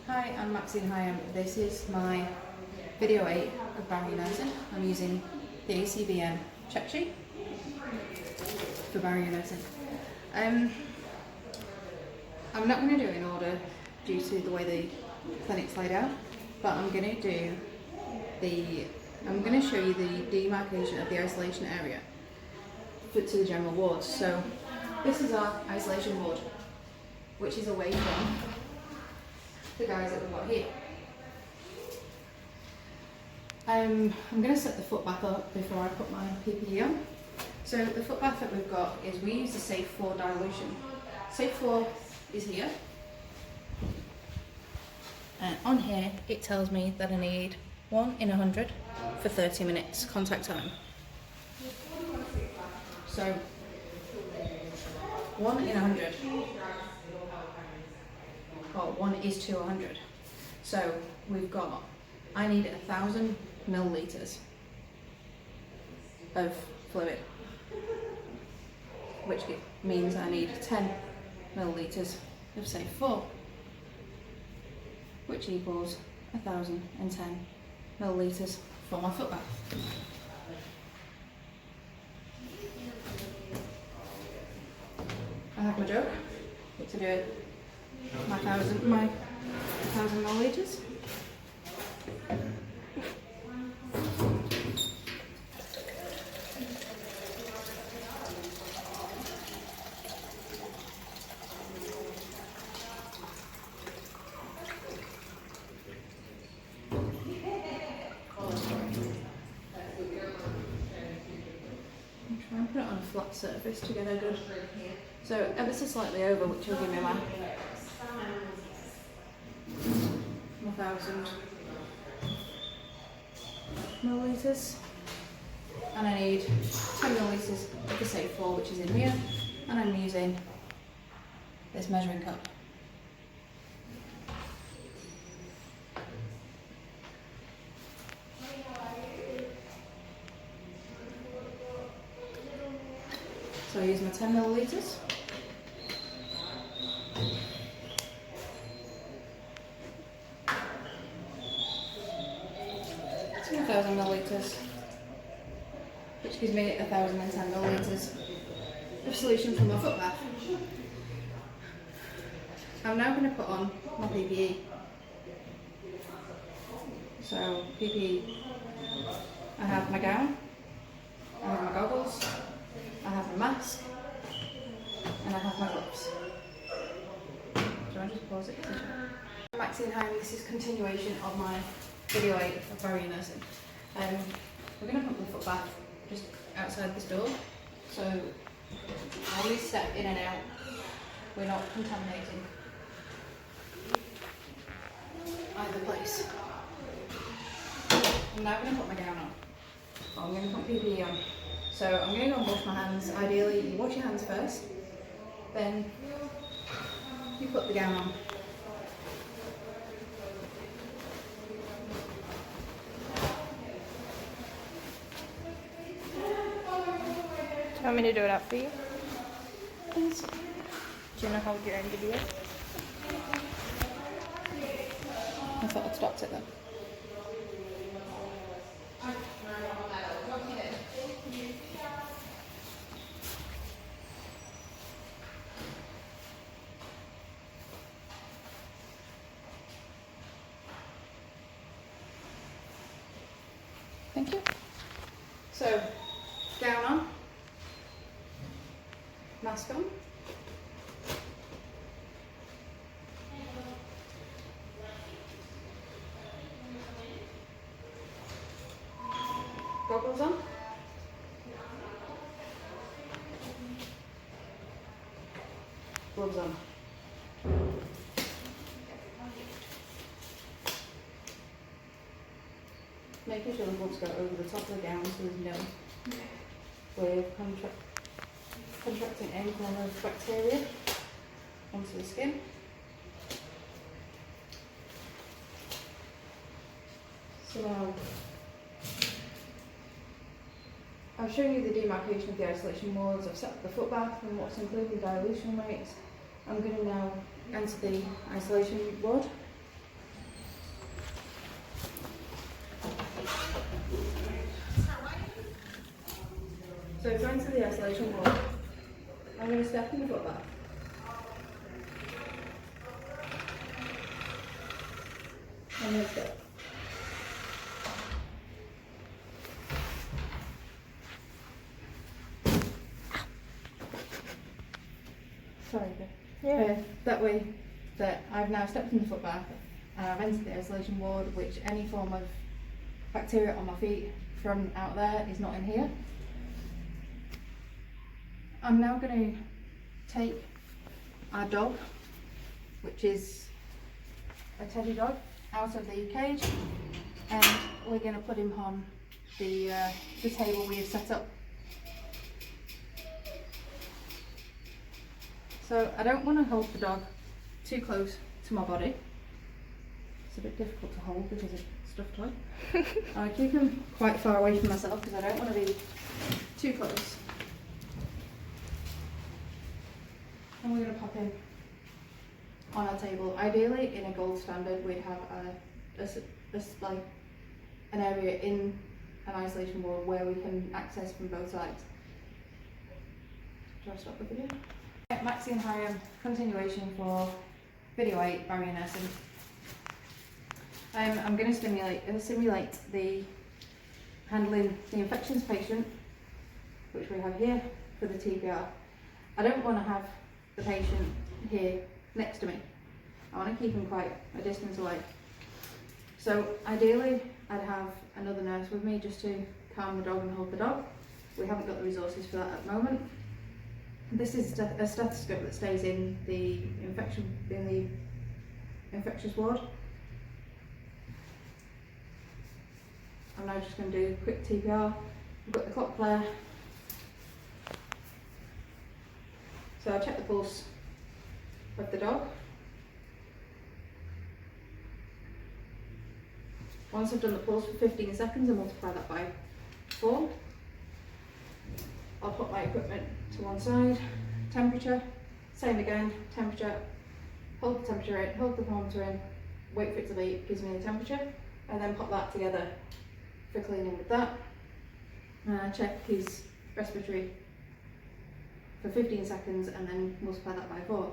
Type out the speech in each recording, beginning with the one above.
Hi, I'm Maxine Hyam. This is my video 8 of Barrier nursing. I'm using the ACVN check sheet for barrier nursing. I'm not going to do it in order due to the way the clinic's laid out, but I'm going to show you the demarcation of the isolation area to the general wards. So this is our isolation ward, which is away from the guys that we've got here. I'm going to set the foot bath up before I put my PPE on. So the foot bath that we've got is we use the Safe 4 dilution. Safe 4 is here, and on here it tells me that I need 1 in 100 for 30 minutes contact time. So 1 in 100. Well, 1 is to 100. So we've got, I need 1,000 millilitres of fluid, which means I need 10 millilitres of Safe 4, which equals 1,010 millilitres for my foot bath. I have my jug to do it. My 1,000 millilitres. Try and put it on a flat surface to get a good. So ever so slightly over, which will give me my 1,000 millilitres, and I need 10 millilitres of the Safe 4, which is in here, and I'm using this measuring cup. So I use my 10 millilitres. So 1,000 millilitres, which gives me 1,010 millilitres of solution from my foot bath. I'm now going to put on my PPE. So PPE, I have my gown, I have my goggles, I have my mask, and I have my gloves. Do you want to just pause it? Maxine Hyam, this is continuation of my video 8 of barrier nursing. We're going to put the foot bath just outside this door, so when we step in and out, we're not contaminating either place. I'm now going to put my gown on. I'm going to put PPE on. So I'm going to go and wash my hands. Ideally, you wash your hands first, then you put the gown on. Do you want me to do it up for you? Please. Do you know how you're going to do it? I thought I'd stopped it then. Thank you. So, gown on, mask on, goggles on, gloves on. Making sure the gloves go over the top of the gown so there's no way of contracting any form of bacteria onto the skin. So now I've shown you the demarcation of the isolation wards. I've set up the foot bath and what's including dilution rates. I'm going to now enter the isolation ward. So going to the isolation ward, I'm going to step in the foot bath. And let's go. Sorry, Yeah. that way that I've now stepped in the foot bath and I've entered the isolation ward, which any form of bacteria on my feet from out there is not in here. I'm now going to take our dog, which is a teddy dog, out of the cage, and we're going to put him on the table we have set up. So I don't want to hold the dog too close to my body. It's a bit difficult to hold because it's a stuffed toy. I keep him quite far away from myself because I don't want to be too close. And we're going to pop him on our table. Ideally, in a gold standard, we'd have like an area in an isolation ward where we can access from both sides. Do I stop the video? Maxi and Hiram continuation for video 8, barrier nursing. I'm going to simulate the handling the infections patient, which we have here for the TPR. I don't want to have the patient here next to me. I want to keep him quite a distance away. So ideally I'd have another nurse with me just to calm the dog and hold the dog. We haven't got the resources for that at the moment. This is a stethoscope that stays in the infectious ward. I'm now just going to do a quick TPR. We've got the clock player. So I'll check the pulse of the dog. Once I've done the pulse for 15 seconds, I'll multiply that by 4. I'll put my equipment to one side. Temperature, same again, temperature, hold the temperature in, hold the thermometer in, wait for it to beep, gives me the temperature, and then pop that together for cleaning with that. Check his respiratory for 15 seconds and then multiply that by 4.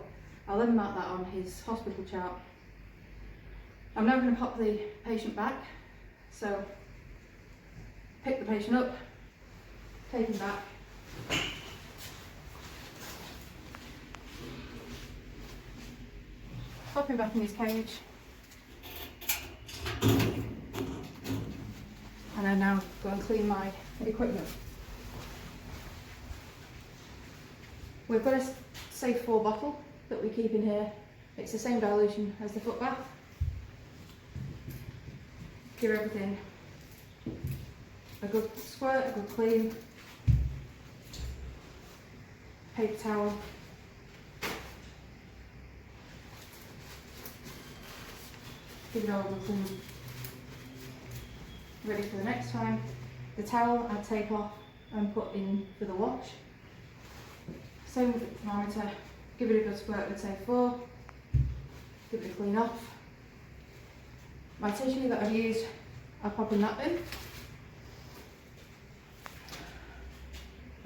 I'll then mark that on his hospital chart. I'm now going to pop the patient back, so pick the patient up, take him back, pop him back in his cage, and I now go and clean my equipment. We've got a Safe 4 bottle that we keep in here. It's the same dilution as the foot bath. Give everything a good squirt, a good clean. Paper towel. Give it all a good clean. Ready for the next time. The towel I'd take off and put in for the wash. Same with the thermometer. Give it a good squirt with Safe 4. Give it a clean off. My tissue that I've used, I'll pop in that bin.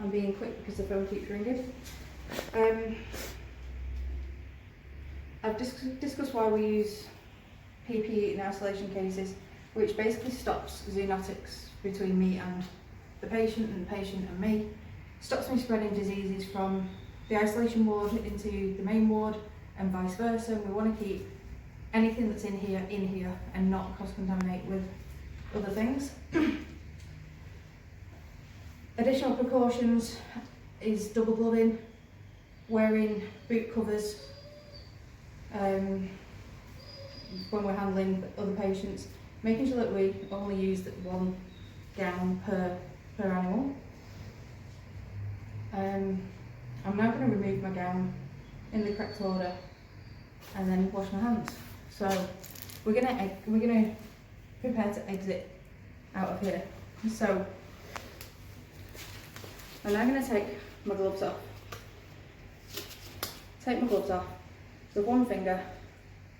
I'm being quick because the phone keeps ringing. I've discussed why we use PPE in isolation cases, which basically stops zoonotics between me and the patient and me. Stops me spreading diseases from the isolation ward into the main ward and vice versa. We want to keep anything that's in here and not cross-contaminate with other things. Additional precautions is double gloving, wearing boot covers when we're handling other patients, making sure that we only use one gown per animal. I'm now going to remove my gown in the correct order and then wash my hands. So we're gonna prepare to exit out of here. So I'm now going to take my gloves off. Take my gloves off. With one finger,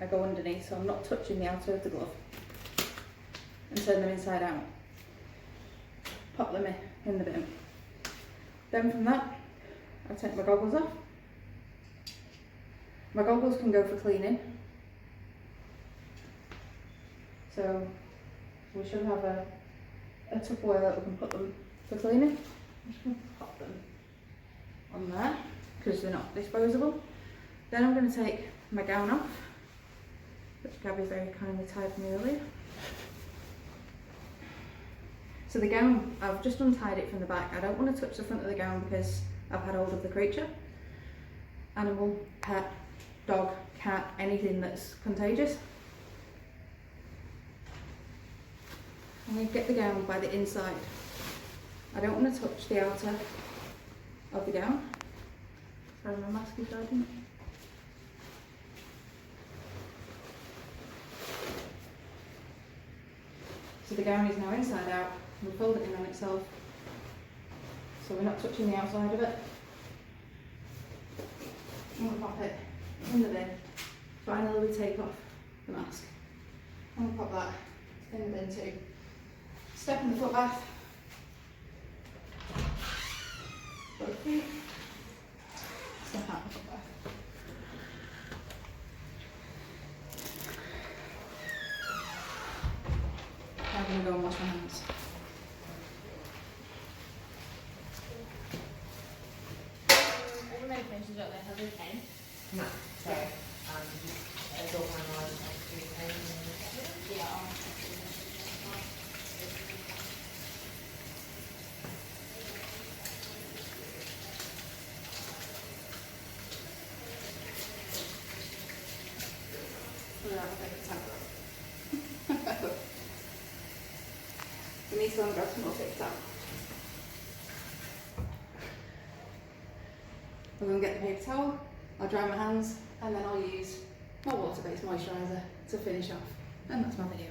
I go underneath, so I'm not touching the outer of the glove, and turn them inside out. Pop them in the bin. Then from that, I take my goggles off. My goggles can go for cleaning. So we should have a Tupperware that we can put them for cleaning. I'm just going to pop them on there because they're not disposable. Then I'm going to take my gown off, which Gabby very kindly tied for me earlier. So the gown, I've just untied it from the back. I don't want to touch the front of the gown because I've had hold of the creature. Animal, pet, dog, cat, anything that's contagious. I'm going to get the gown by the inside. I don't want to touch the outer of the gown. Sorry, my mask is hiding. So the gown is now inside out. We'll fold it in on itself. So we're not touching the outside of it. I'm going to pop it in the bin. Finally we take off the mask. I'm going to pop that in the bin too. Step in the foot bath. Both feet. Step out the foot bath. I'm going to go and wash my hands. All the medications out there have a pen. No, so, it's all finalised next week. Yeah. We need to go and grab some more paper towel. We're going to get the paper towel, I'll dry my hands, and then I'll use my water-based moisturiser to finish off. And that's my video.